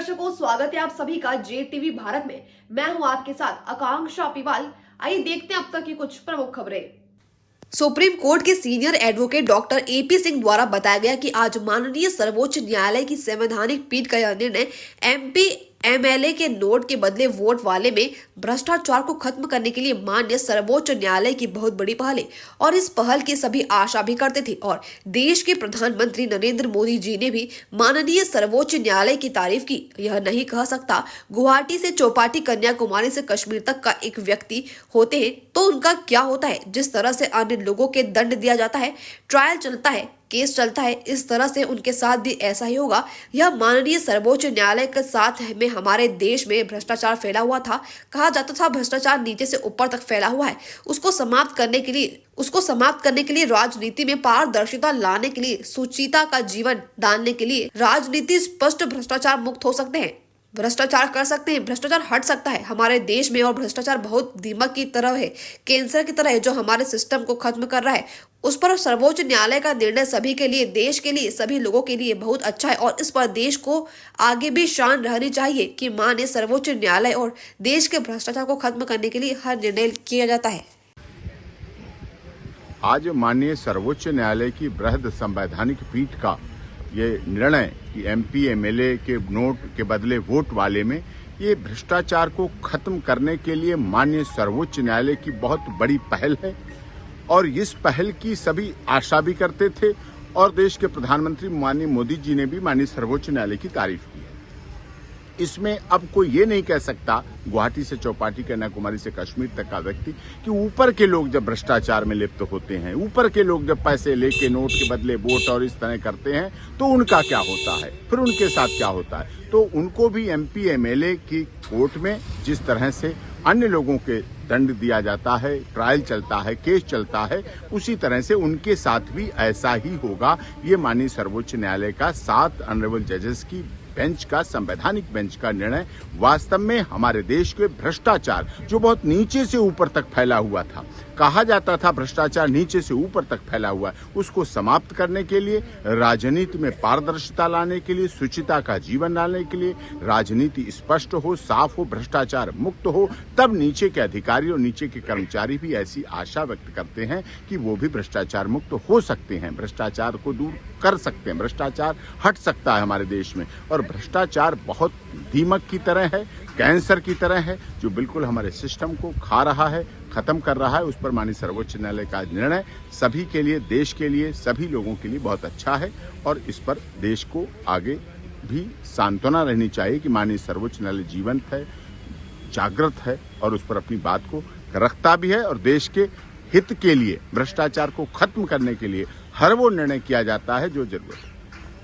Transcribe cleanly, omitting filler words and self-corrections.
दर्शकों, स्वागत है आप सभी का JTV भारत में। मैं हूं आपके साथ आकांक्षा पिवाल। आइए देखते हैं अब तक की कुछ प्रमुख खबरें। सुप्रीम कोर्ट के senior advocate doctor AP Singh द्वारा बताया गया कि आज माननीय सर्वोच्च न्यायालय की संवैधानिक पीठ का यह निर्णय MP MLA के नोट के बदले वोट वाले में भ्रष्टाचार को खत्म करने के लिए माननीय सर्वोच्च न्यायालय की बहुत बड़ी पहल है और इस पहल की सभी आशा भी करते थे। और देश के प्रधानमंत्री नरेंद्र मोदी जी ने भी माननीय सर्वोच्च न्यायालय की तारीफ की। यह नहीं कह सकता गुवाहाटी से चौपाटी, कन्याकुमारी से कश्मीर तक का एक व्यक्ति होते हैं तो उनका क्या होता है। जिस तरह से अन्य लोगों के दंड दिया जाता है, ट्रायल चलता है, केस चलता है, इस तरह से उनके साथ भी ऐसा ही होगा। यह माननीय सर्वोच्च न्यायालय के साथ में हमारे देश में भ्रष्टाचार फैला हुआ था। कहा जाता था भ्रष्टाचार नीचे से ऊपर तक फैला हुआ है। उसको समाप्त करने के लिए राजनीति में पारदर्शिता लाने के लिए, सुचिता का जीवन डालने के लिए राजनीति स्पष्ट भ्रष्टाचार मुक्त हो सकते हैं, भ्रष्टाचार कर सकते हैं, भ्रष्टाचार हट सकता है हमारे देश में। और भ्रष्टाचार बहुत दीमक की तरह है, कैंसर की तरह है जो हमारे सिस्टम को खत्म कर रहा है। उस पर सर्वोच्च न्यायालय का निर्णय सभी के लिए, देश के लिए, सभी लोगों के लिए बहुत अच्छा है और इस पर देश को आगे भी शान रहनी चाहिए कि माननीय सर्वोच्च न्यायालय और देश के भ्रष्टाचार को खत्म करने के लिए हर निर्णय किया जाता है। आज माननीय सर्वोच्च न्यायालय की बृहद संवैधानिक पीठ का ये निर्णय कि MP MLA के नोट के बदले वोट वाले में ये भ्रष्टाचार को खत्म करने के लिए माननीय सर्वोच्च न्यायालय की बहुत बड़ी पहल है और इस पहल की सभी आशा भी करते थे और देश के प्रधानमंत्री माननीय मोदी जी ने भी माननीय सर्वोच्च न्यायालय की तारीफ की है। इसमें अब कोई ये नहीं कह सकता गुवाहाटी से चौपाटी, कन्याकुमारी से कश्मीर तक का व्यक्ति कि ऊपर के लोग जब भ्रष्टाचार में लिप्त होते हैं, ऊपर के लोग जब पैसे लेके नोट के बदले वोट और इस तरह करते हैं तो उनका क्या होता है, फिर उनके साथ क्या होता है। तो उनको भी MP MLA की कोर्ट में जिस तरह से अन्य लोगों के दंड दिया जाता है, ट्रायल चलता है, केस चलता है, उसी तरह से उनके साथ भी ऐसा ही होगा। ये माननीय सर्वोच्च न्यायालय का 7 ऑनरेबल जजेस की बेंच का, संवैधानिक बेंच का निर्णय वास्तव में हमारे देश के भ्रष्टाचार जो बहुत नीचे से ऊपर तक फैला हुआ था, कहा जाता था भ्रष्टाचार नीचे से ऊपर तक फैला हुआ है, उसको समाप्त करने के लिए, राजनीति में पारदर्शिता लाने के लिए, सुचिता का जीवन डालने के लिए, राजनीति स्पष्ट हो, साफ हो, भ्रष्टाचार मुक्त हो, तब नीचे के अधिकारी और नीचे के कर्मचारी भी ऐसी आशा व्यक्त करते हैं कि वो भी भ्रष्टाचार मुक्त हो सकते हैं, भ्रष्टाचार को दूर कर सकते हैं, भ्रष्टाचार हट सकता है हमारे देश में। और भ्रष्टाचार बहुत दीमक की तरह है, कैंसर की तरह है जो बिल्कुल हमारे सिस्टम को खा रहा है, खत्म कर रहा है। उस पर माननीय सर्वोच्च न्यायालय का निर्णय सभी के लिए, देश के लिए, सभी लोगों के लिए बहुत अच्छा है और इस पर देश को आगे भी सांत्वना रहनी चाहिए कि माननीय सर्वोच्च न्यायालय जीवंत है, जागृत है और उस पर अपनी बात को रखता भी है और देश के हित के लिए, भ्रष्टाचार को खत्म करने के लिए हर वो निर्णय किया जाता है जो जरूरत है।